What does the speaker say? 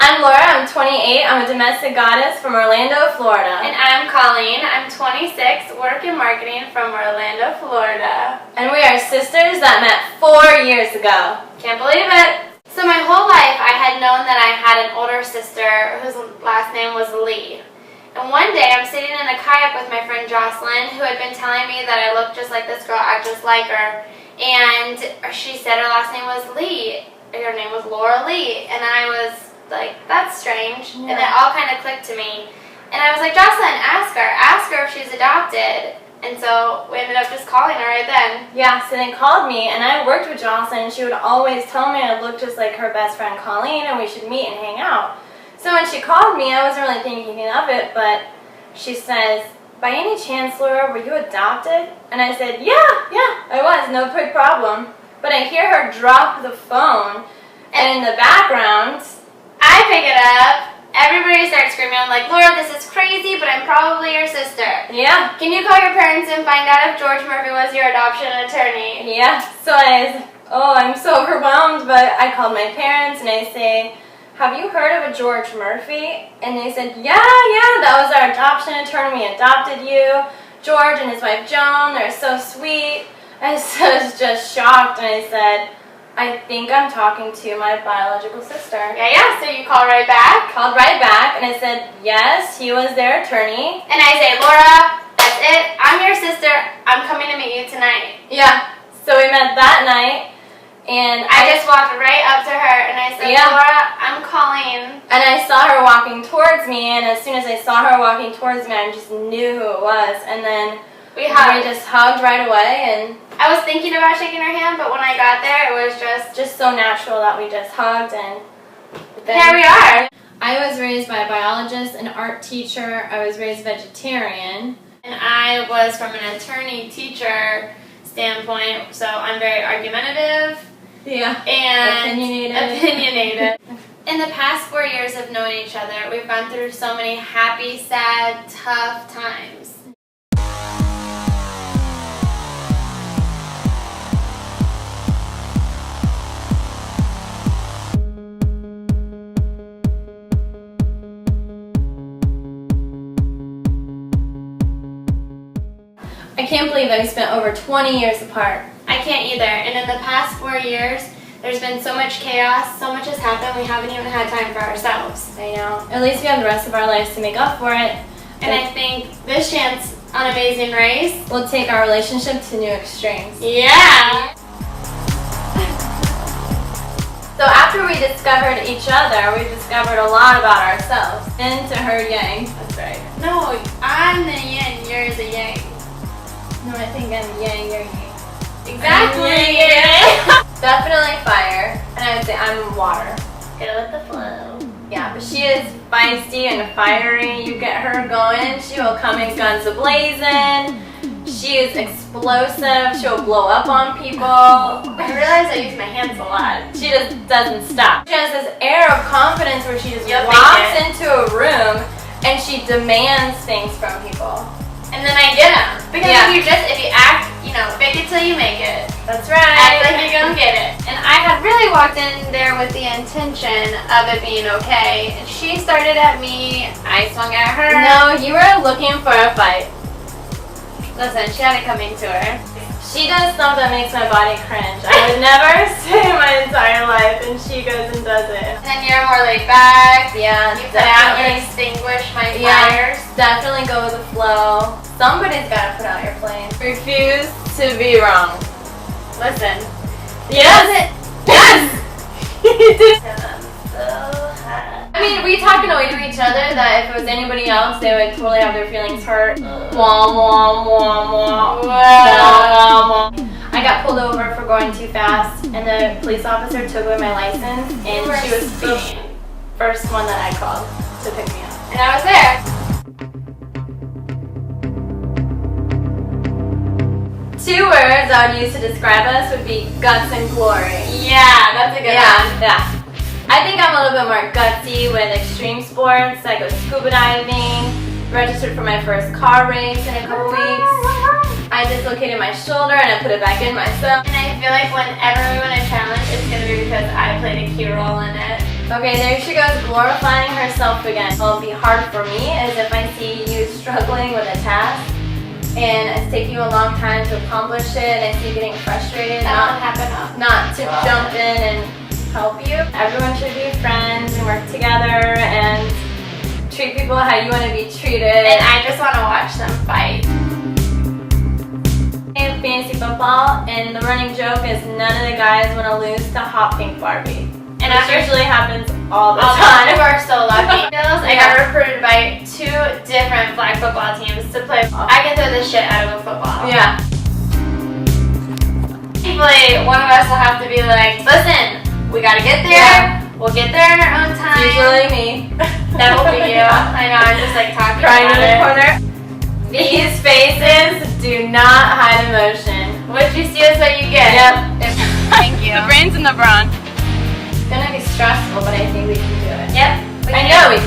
I'm Laura, I'm 28, I'm a domestic goddess from Orlando, Florida. And I'm Colleen, I'm 26, work in marketing from Orlando, Florida. And we are sisters that met 4 years ago. Can't believe it! So my whole life I had known that I had an older sister whose last name was Lee. And one day I'm sitting in a kayak with my friend Jocelyn, who had been telling me that I looked just like this girl, act just like her. And she said her last name was Lee. Her name was Laura Lee. And I was like, that's strange. Yeah. And it all kind of clicked to me. And I was like, Jocelyn, ask her if she's adopted. And so we ended up just calling her right then. Yeah, so they called me, and I worked with Jocelyn, and she would always tell me I looked just like her best friend Colleen, and we should meet and hang out. So when she called me, I wasn't really thinking of it, but she says, by any chance, Laura, were you adopted? And I said, yeah, I was, no big problem. But I hear her drop the phone, and in the background, I pick it up. Everybody starts screaming. I'm like, Laura, this is crazy, but I'm probably your sister. Yeah. Can you call your parents and find out if George Murphy was your adoption attorney? Yeah. So I'm so overwhelmed, but I called my parents and I say, have you heard of a George Murphy? And they said, yeah, that was our adoption attorney. We adopted you. George and his wife Joan, they're so sweet. I was just shocked, and I said, I think I'm talking to my biological sister. Yeah, so you called right back? Called right back, and I said, yes, he was their attorney. And I say, Laura, that's it. I'm your sister. I'm coming to meet you tonight. Yeah, so we met that night, and I just walked right up to her, and I said, Laura, I'm Colleen. And I saw her walking towards me, and as soon as I saw her walking towards me, I just knew who it was, and then we just hugged right away, and I was thinking about shaking her hand, but when I got there, it was just so natural that we just hugged, and then here we are. I was raised by a biologist, an art teacher. I was raised vegetarian. And I was from an attorney-teacher standpoint, so I'm very argumentative. Yeah. And opinionated. In the past 4 years of knowing each other, we've gone through so many happy, sad, tough times. I can't believe that we spent over 20 years apart. I can't either. And in the past 4 years, there's been so much chaos, so much has happened, we haven't even had time for ourselves. I know. At least we have the rest of our lives to make up for it. And I think this chance on Amazing Race will take our relationship to new extremes. Yeah! So after we discovered each other, we discovered a lot about ourselves. Into her yang. That's right. No, I'm the yin, you're the yang. No, I think I'm yang, you're yang. Exactly! Definitely fire, and I would say I'm water. Go with the flow. Yeah, but she is feisty and fiery. You get her going, she will come in guns a-blazing. She is explosive. She'll blow up on people. I realize I use my hands a lot. She just doesn't stop. She has this air of confidence where she just walks into a room and she demands things from people. And then I get them. Because if you act, fake it till you make it. That's right. Act like you're gonna get it. And I had really walked in there with the intention of it being okay. And she started at me, I swung at her. No, you were looking for a fight. Listen, she had it coming to her. She does stuff that makes my body cringe. I would never say my entire life, and she goes and does it. And then you're more laid back. Yeah, you put out and extinguish my fires. Definitely go with the flow. Somebody's got to put out your flame. Refuse to be wrong. Listen. Yes. Yes. You do. I'm so hot. I mean, we talk in a way to each other that if it was anybody else, they would totally have their feelings hurt. Wah, wah, wah, wah, wah, wah. I got pulled over for going too fast, and the police officer took away my license, and she was the first one that I called to pick me up. And I was there. Two words I would use to describe us would be guts and glory. Yeah, that's a good one. Yeah. I think I'm a little bit more gutsy with extreme sports. I go scuba diving, registered for my first car race in a couple weeks. I dislocated my shoulder and I put it back in myself. And I feel like whenever we win a challenge, it's going to be because I played a key role in it. Okay, there she goes, glorifying herself again. What will be hard for me is if I see you struggling with a task and it's taking you a long time to accomplish it and I see you getting frustrated. That won't happen often. Not to jump in and help you. Everyone should be friends and work together and treat people how you want to be treated. And I just want to watch them fight. In fantasy football, and the running joke is none of the guys want to lose to Hot Pink Barbie. And that usually happens all the time. You are so lucky. I got recruited by 2 different flag football teams to play. I can throw the shit out of a football. Yeah. Thankfully, one of us will have to be like, listen, we gotta get there. Yeah. We'll get there in our own time. It's usually me. That will be you. I know, I'm just like talking crying about in the it. corner. These faces do not hide emotion. What you see is what you get. Yep. Thank you. The brains and the brawn. It's gonna be stressful, but I think we can do it. Yep. I know we